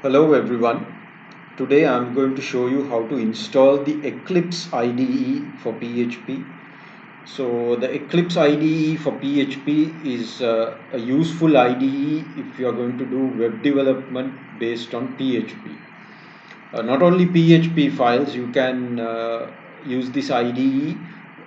Hello everyone. Today I'm going to show you how to install the Eclipse IDE for PHP. So the Eclipse IDE for PHP is a useful IDE if you are going to do web development based on PHP. Not only PHP files, you can use this IDE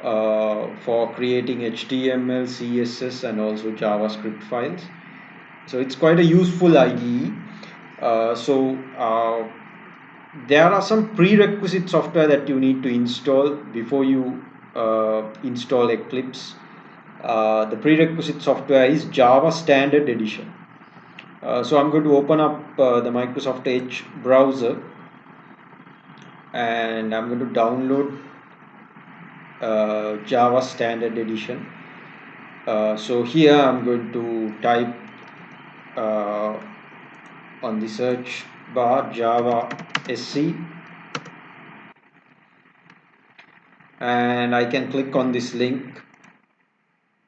for creating HTML, CSS and also JavaScript files. So it's quite a useful IDE. There are some prerequisite software that you need to install before you install Eclipse. The prerequisite software is Java Standard Edition. So I'm going to open up the Microsoft Edge browser and I'm going to download Java Standard Edition. So here I'm going to type on the search bar Java SC, and I can click on this link.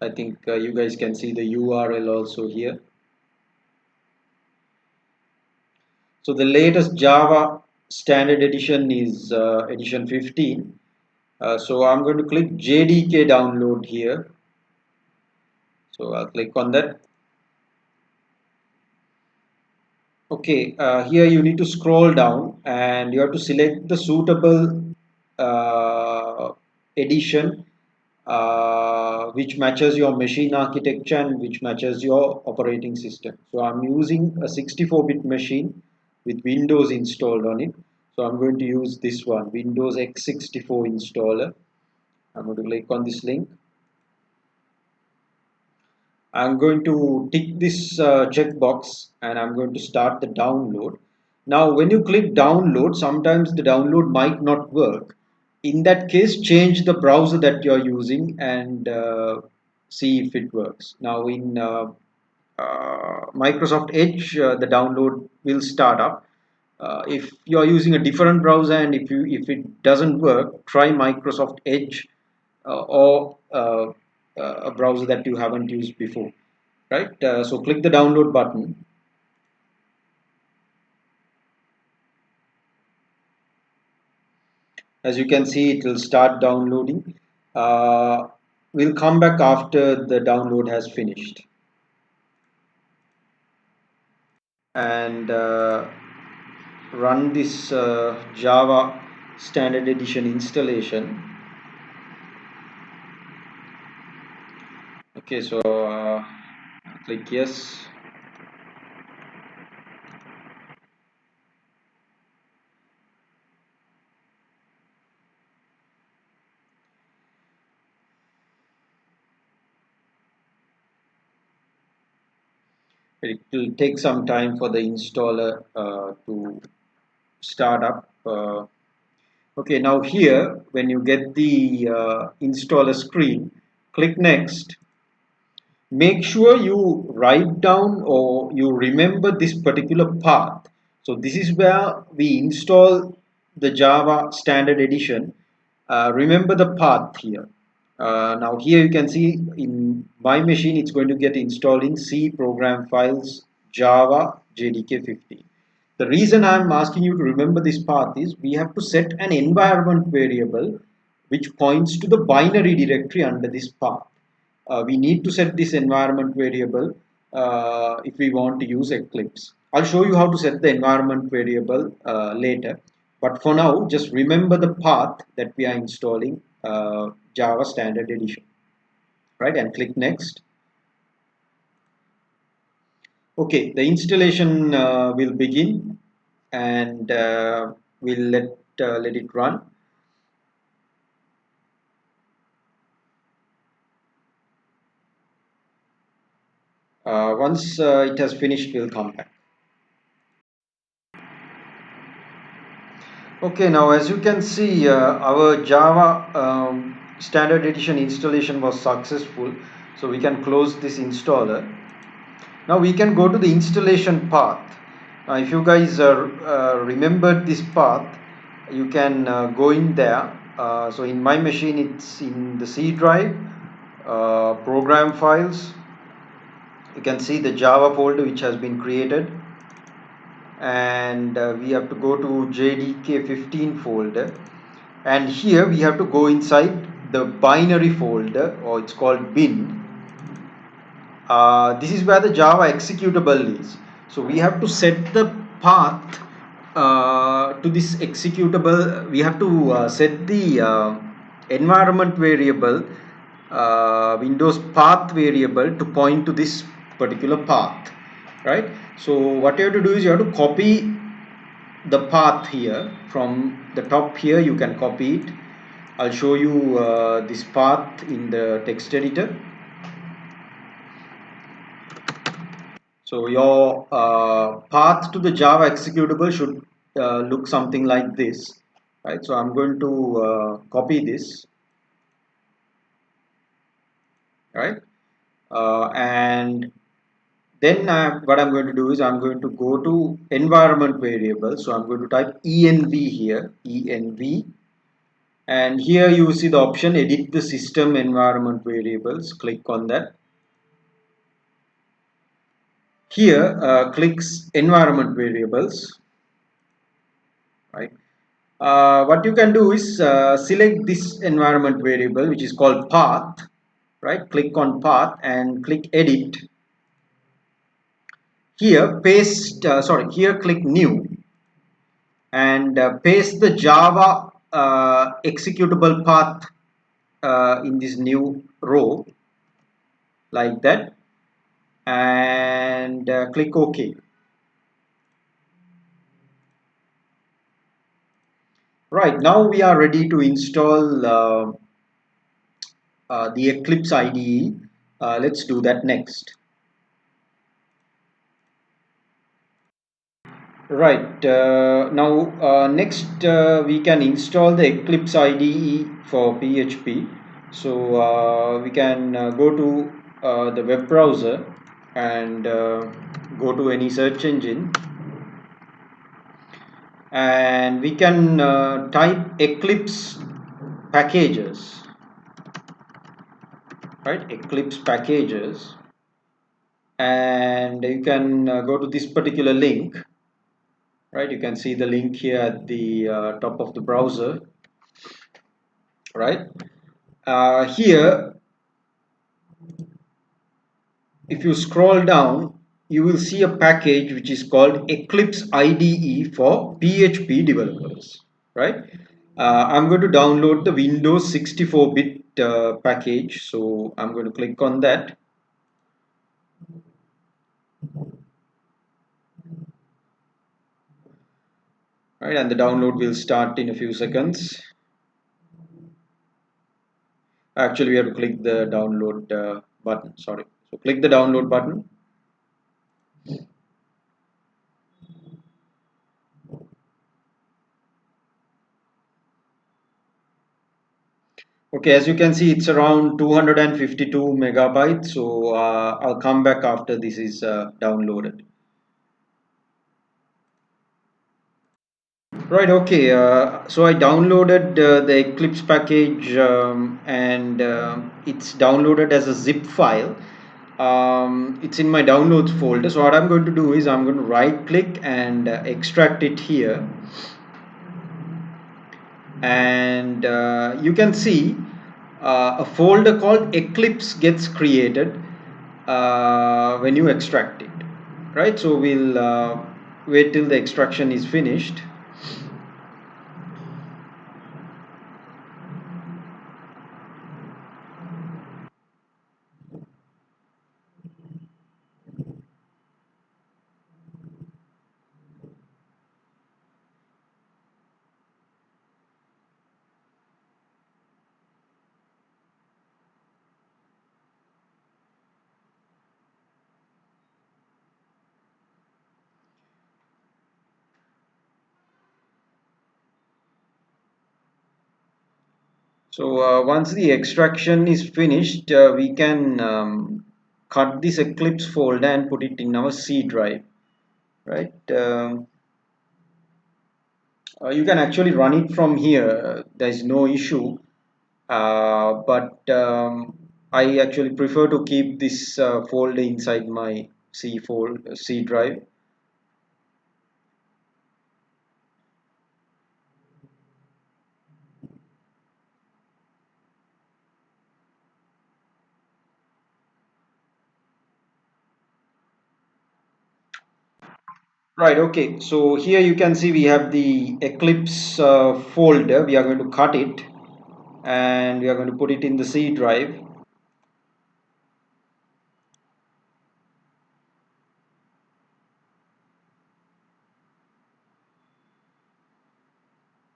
I think you guys can see the URL also here. So the latest Java Standard Edition is edition 15. So I'm going to click JDK download here. So I'll click on that. Okay, here you need to scroll down and you have to select the suitable edition which matches your machine architecture and which matches your operating system. So I'm using a 64-bit machine with Windows installed on it. So I'm going to use this one, Windows X64 installer. I'm going to click on this link. I'm going to tick this checkbox and I'm going to start the download. Now, when you click download, sometimes the download might not work. In that case, change the browser that you're using and see if it works. Now, in Microsoft Edge, the download will start up. If you're using a different browser and if it doesn't work, try Microsoft Edge or a browser that you haven't used before, right? So click the download button. As you can see, it will start downloading. We'll come back after the download has finished and run this Java Standard Edition installation. Okay, so click yes. It will take some time for the installer to start up. Okay, now here when you get the installer screen, click next. Make sure you write down or you remember this particular path. So this is where we install the Java Standard Edition. Remember the path here. Now here you can see in my machine it's going to get installed in C program files Java JDK 50. The reason I'm asking you to remember this path is we have to set an environment variable which points to the binary directory under this path. We need to set this environment variable if we want to use Eclipse. I'll show you how to set the environment variable later. But for now, just remember the path that we are installing Java Standard Edition, right? And click next. Okay, the installation will begin, and we'll let it run. Once it has finished, we'll come back. Okay, now as you can see, our Java Standard Edition installation was successful. So we can close this installer. Now we can go to the installation path. If you guys remembered this path, you can go in there. So in my machine, it's in the C drive, program files. You can see the Java folder which has been created. and we have to go to JDK15 folder, and here we have to go inside the binary folder, or it's called bin. This is where the Java executable is. So we have to set the path to this executable. We have to set the environment variable, Windows path variable, to point to this particular path, right? So what you have to do is you have to copy the path here from the top. Here you can copy it. I'll show you this path in the text editor. So your path to the Java executable should look something like this, right? So I'm going to copy this, right? And then what I'm going to do is I'm going to go to environment variable. So I'm going to type env here, env, and here you see the option edit the system environment variables. Click on that. Here clicks environment variables, right? What you can do is select this environment variable, which is called path, right? Click on path and click edit. Here paste, here click new, and paste the Java executable path in this new row, like that, and click OK. Right, now we are ready to install the Eclipse IDE. Let's do that next. Right, now next we can install the Eclipse IDE for PHP. So we can go to the web browser and go to any search engine, and we can type Eclipse packages, right? Eclipse packages, and you can go to this particular link, right? You can see the link here at the top of the browser, right? Here, if you scroll down, you will see a package which is called Eclipse IDE for PHP developers, right? I'm going to download the Windows 64-bit package, so I'm going to click on that. Right, and the download will start in a few seconds. Actually, we have to click the download button. Sorry. So click the download button. Okay, as you can see, it's around 252 megabytes. So I'll come back after this is downloaded. Right, okay. So I downloaded the Eclipse package, and it's downloaded as a zip file. It's in my downloads folder. So what I'm going to do is I'm going to right click and extract it here. And you can see a folder called Eclipse gets created when you extract it, right? So we'll wait till the extraction is finished. So once the extraction is finished, we can cut this Eclipse folder and put it in our C drive, right? You can actually run it from here. There is no issue, but I actually prefer to keep this folder inside my C drive. Right, okay, so here you can see we have the Eclipse folder. We are going to cut it and we are going to put it in the C drive.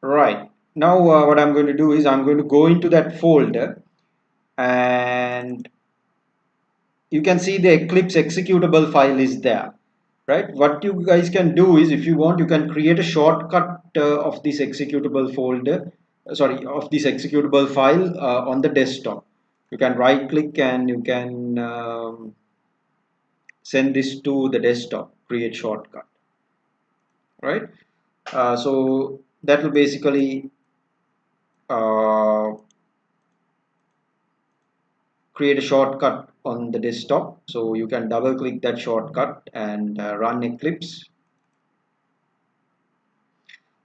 Right, now what I'm going to do is I'm going to go into that folder, and you can see the Eclipse executable file is there. Right, what you guys can do is, if you want, you can create a shortcut of this executable folder, sorry, of this executable file on the desktop. You can right click and you can send this to the desktop, create shortcut. Right, so that will basically uh, create a shortcut on the desktop. So you can double click that shortcut and run Eclipse.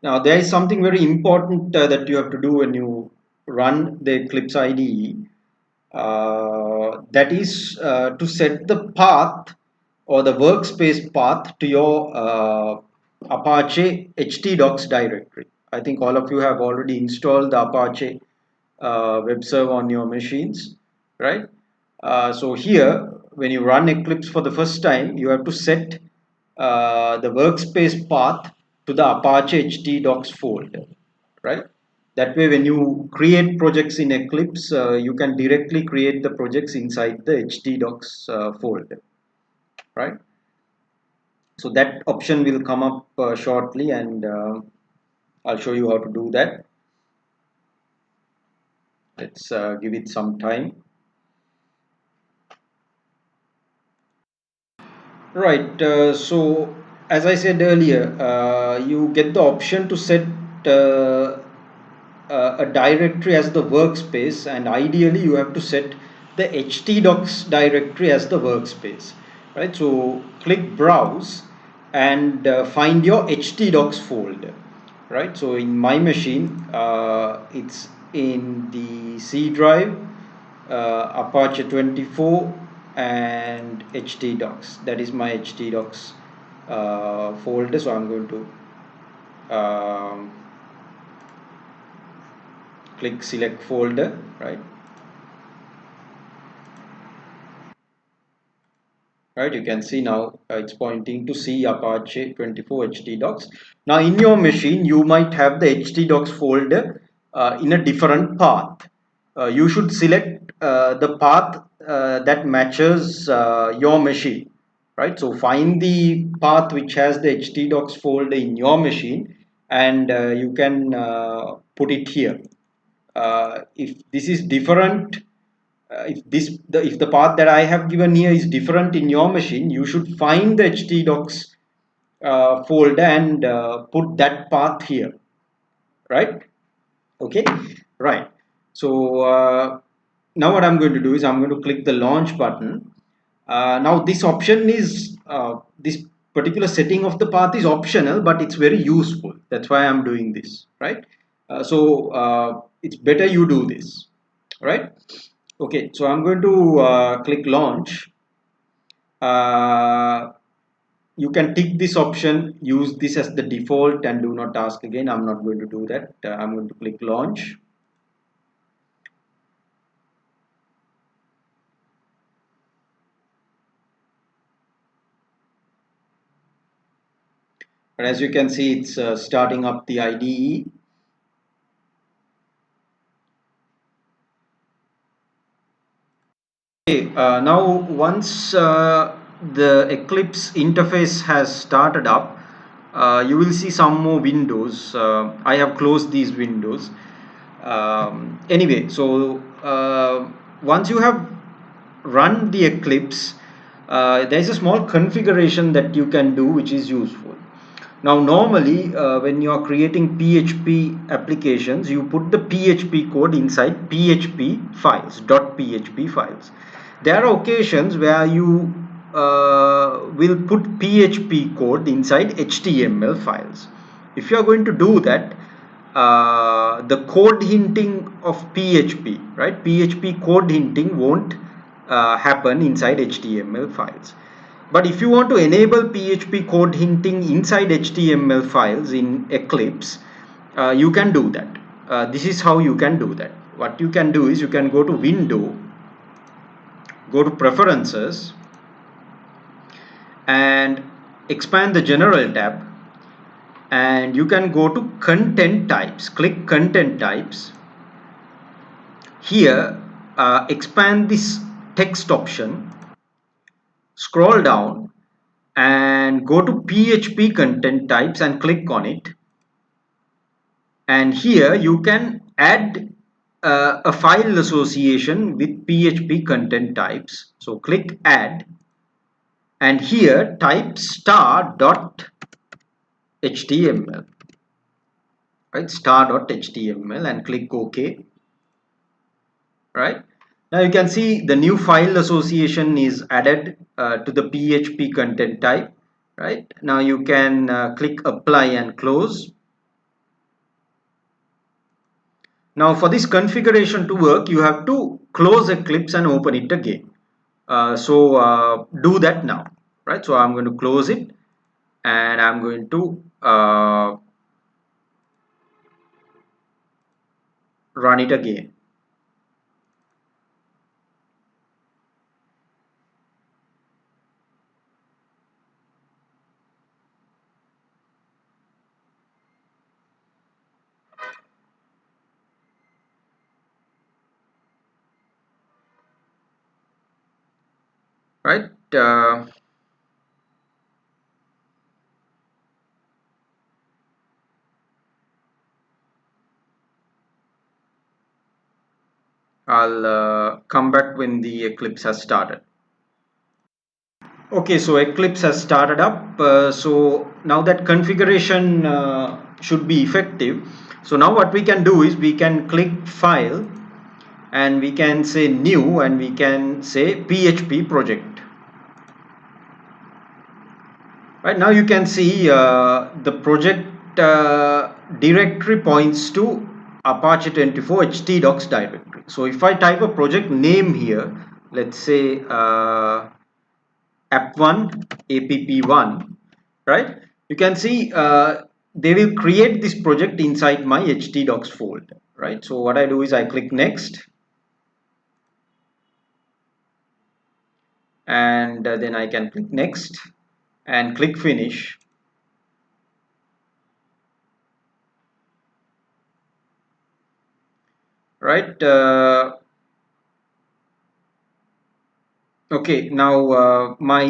Now there is something very important that you have to do when you run the Eclipse IDE. That is to set the path or the workspace path to your Apache htdocs directory. I think all of you have already installed the Apache web server on your machines, right? So here, when you run Eclipse for the first time, you have to set the workspace path to the Apache htdocs folder, right? That way, when you create projects in Eclipse, you can directly create the projects inside the htdocs folder, right? So that option will come up shortly, and I'll show you how to do that. Let's give it some time. Right, so as I said earlier, you get the option to set uh, a directory as the workspace, and ideally you have to set the htdocs directory as the workspace, right? So click browse and find your htdocs folder, right? So in my machine, it's in the C drive, Apache 24 and htdocs. That is my htdocs folder. So I'm going to click select folder, right? Right, you can see now it's pointing to C Apache 24 htdocs. Now in your machine you might have the htdocs folder in a different path. You should select the path that matches your machine, right? So find the path which has the htdocs folder in your machine, and you can put it here. If this is different, if the path that I have given here is different in your machine, you should find the htdocs folder and put that path here, right? Okay, right. So now what I'm going to do is I'm going to click the launch button. Now this option is this particular setting of the path is optional, but it's very useful. That's why I'm doing this, right? So it's better you do this, right? Okay, so I'm going to click launch. Uh, you can tick this option, use this as the default and do not ask again. I'm not going to do that. I'm going to click launch. But as you can see, it's starting up the IDE. Okay, now once the Eclipse interface has started up, you will see some more windows. I have closed these windows. Anyway, so once you have run the Eclipse, there is a small configuration that you can do which is useful. Now normally when you are creating PHP applications, you put the PHP code inside PHP files, .php files. There are occasions where you will put PHP code inside HTML files. If you are going to do that, the code hinting of PHP, right? PHP code hinting won't happen inside HTML files. But if you want to enable PHP code hinting inside HTML files in Eclipse, you can do that. This is how you can do that. What you can do is you can go to Window, go to Preferences, and expand the General tab, and you can go to Content Types. Click Content Types. Here, expand this text option, scroll down, and go to PHP content types and click on it. And here you can add a file association with PHP content types. So click add, and here type star.html, right? Star.html, and click OK. Right now you can see the new file association is added to the PHP content type. Right now you can click apply and close. Now for this configuration to work, you have to close Eclipse and open it again. Do that now. Right, so I'm going to close it, and I'm going to run it again. Right, I'll come back when the Eclipse has started. Okay, so Eclipse has started up. So now that configuration should be effective. So now what we can do is we can click File, and we can say New, and we can say PHP project. Right now you can see the project directory points to Apache 24 htdocs directory. So if I type a project name here, let's say app1 app1, right, you can see they will create this project inside my htdocs folder. Right, so what I do is I click next, and then I can click next and click finish. Right, okay, now my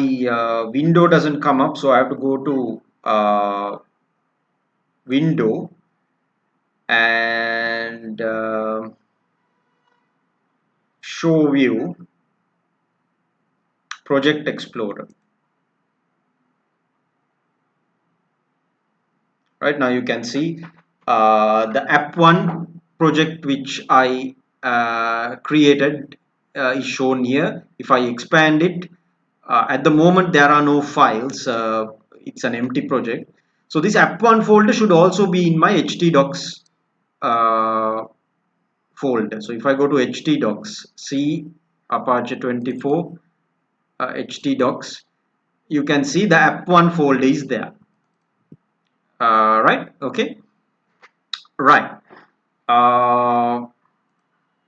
window doesn't come up, so I have to go to window, and show view, project explorer. Right now you can see the app1 project which I created is shown here. If I expand it, at the moment there are no files, it's an empty project. So this app1 folder should also be in my htdocs folder. So if I go to htdocs, see Apache 24 htdocs, you can see the app1 folder is there. Right, okay, right. uh,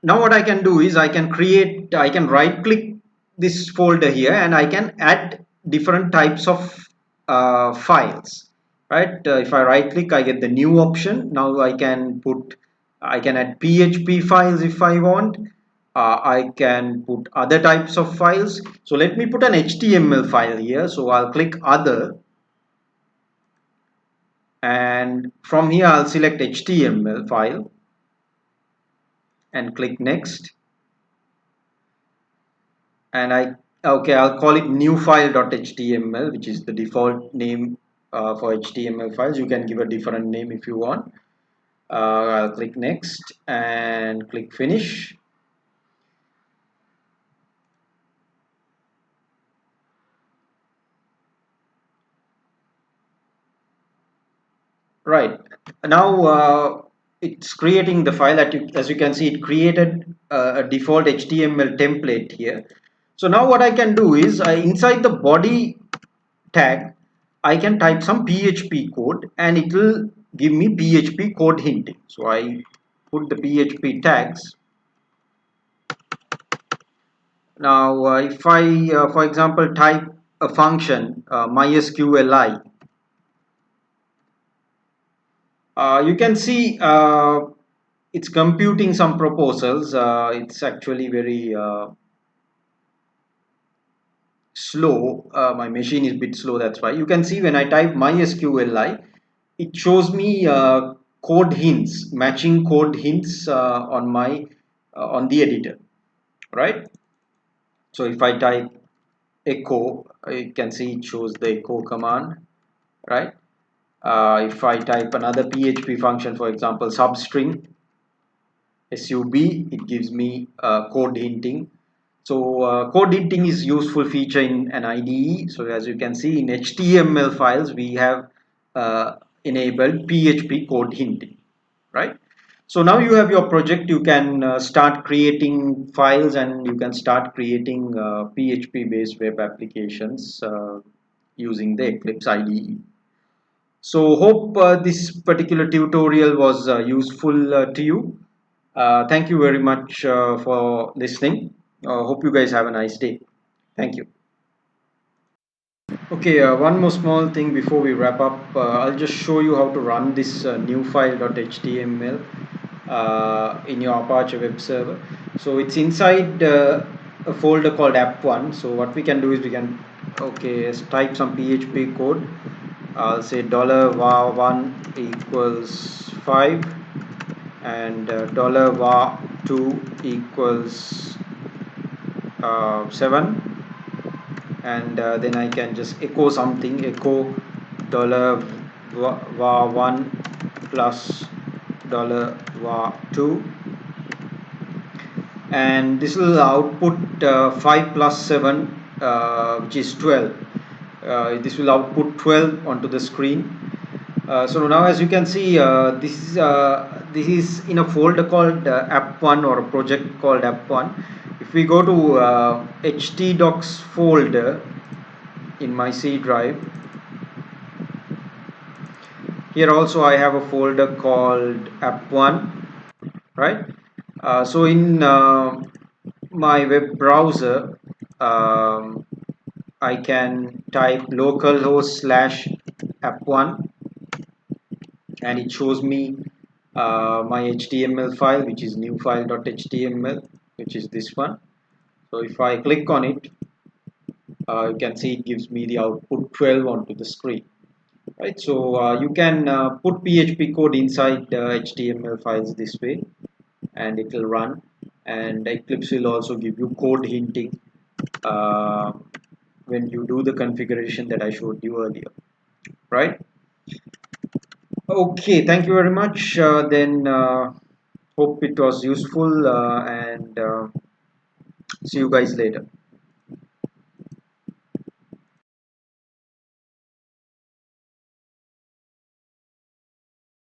Now what I can do is I can right click this folder here, and I can add different types of files. Right, if I right click, I get the new option. Now I can add PHP files if I want. I can put other types of files. So let me put an HTML file here. So I'll click other, and from here I'll select HTML file and click next, and I'll call it new file.html, which is the default name for HTML files. You can give a different name if you want. I'll click next and click finish. Right, now it's creating the file. As you can see, it created a default HTML template here. So now what I can do is inside the body tag, I can type some PHP code and it will give me PHP code hinting. So I put the PHP tags. Now if I for example type a function mysqli, you can see it's computing some proposals. It's actually very slow. My machine is a bit slow, that's why. You can see when I type mysqli, it shows me code hints, matching code hints on my on the editor, right? So if I type echo, you can see it shows the echo command, right? If I type another PHP function, for example substring sub, it gives me code hinting. So code hinting is useful feature in an IDE. So as you can see in HTML files, we have enabled PHP code hinting, right? So now you have your project, you can start creating files and you can start creating PHP based web applications using the Eclipse IDE. So hope this particular tutorial was useful to you. Thank you very much for listening. Hope you guys have a nice day. Thank you. Okay, one more small thing before we wrap up. I'll just show you how to run this new file.html in your Apache web server. So it's inside a folder called app1. So what we can do is we can, okay, type some PHP code. I'll say $var1 equals 5 and $var2 equals 7, and then I can just echo something, echo $var1 plus $var2, and this will output 5 plus 7 which is 12. This will output 12 onto the screen. So now as you can see, this is in a folder called app1 or a project called app1. If we go to htdocs folder in my C drive, here also I have a folder called app1, right? So in my web browser, I can type localhost slash app1 and it shows me my HTML file, which is new file.html, which is this one. So if I click on it, you can see it gives me the output 12 onto the screen, right? So you can put PHP code inside HTML files this way and it will run, and Eclipse will also give you code hinting uh, when you do the configuration that I showed you earlier, right? Okay, thank you very much. Then hope it was useful and see you guys later.